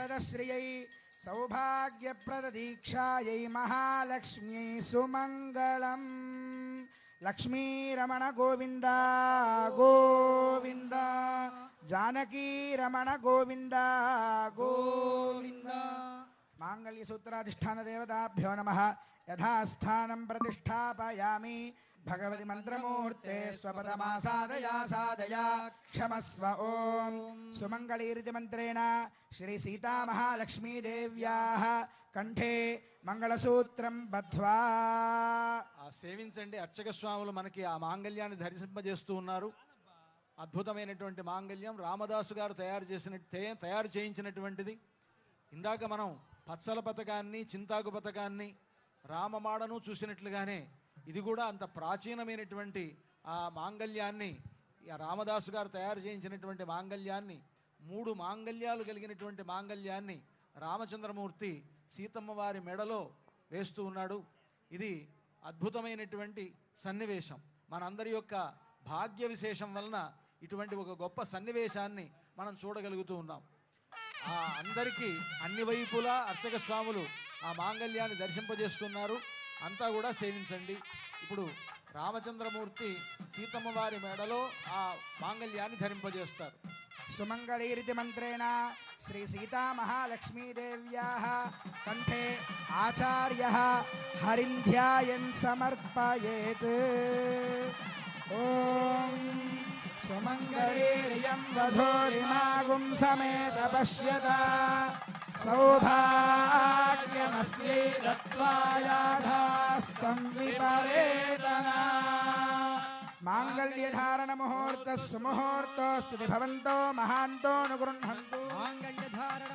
प्रदश्रियै सौभाग्यप्रददीक्षायै महालक्ष्म्यै सुमङ्गलम्। लक्ष्मीरमण गोविन्द गोविन्द, जानकीरमण गोविन्द गोविन्द। माङ्गल्यसूत्राधिष्ठानदेवताभ्यो नमः। यथास्थानं प्रतिष्ठापयामि। भगवति मन्त्रमूर्ते स्वपदमासादया सादया क्षमस्व। ओम सुमंगलीरिति मंत्रेण श्री सीता महालक्ष्मी देव्याः कंठे మంగళసూత్రం బద్ధ్వా. సేవించండి. అర్చక స్వాములు మనకి ఆ మాంగళ్యాన్ని ధరింపజేస్తూ ఉన్నారు. అద్భుతమైనటువంటి మాంగళ్యం రామదాసు గారు తయారు చేయించినటువంటిది. ఇందాక మనం పచ్చల పథకాన్ని, చింతాకు పథకాన్ని, రామమాడను చూసినట్లుగానే ఇది కూడా అంత ప్రాచీనమైనటువంటి ఆ మాంగళ్యాన్ని, రామదాసు గారు తయారు చేయించినటువంటి మాంగళ్యాన్ని, 3 మాంగళ్యాలు కలిగినటువంటి మాంగళ్యాన్ని రామచంద్రమూర్తి సీతమ్మ వారి మెడలో వేస్తూ ఉన్నాడు. ఇది అద్భుతమైనటువంటి సన్నివేశం. మనందరి యొక్క భాగ్య విశేషం వలన ఇటువంటి ఒక గొప్ప సన్నివేశాన్ని మనం చూడగలుగుతూ ఉన్నాం. అందరికీ అన్ని వైపులా అర్చక స్వాములు ఆ మాంగళ్యాన్ని దర్శింపజేస్తున్నారు. అంతా కూడా సేవించండి. ఇప్పుడు రామచంద్రమూర్తి సీతమ్మ వారి మెడలో ఆ మాంగళ్యాన్ని ధరింపజేస్తారు. సుమంగళీరితి మంత్రేణ శ్రీ సీతా మహాలక్ష్మీ దేవ్యాः కంఠే ఆచార్యः హరింధ్యాయన్ సమర్పయేత్. ఓం సుమంగళీర్యం వధూరిమాగుం సమేత పశ్యత సౌభాగ్యమస్యై దత్వాయాధాస్తం విపరేతనా. మాంగళ్యధారణ ముహూర్త సుముహూర్తోస్తు భవంతో మహాంతో అనుగృహంతు. మాంగళ్యధారణ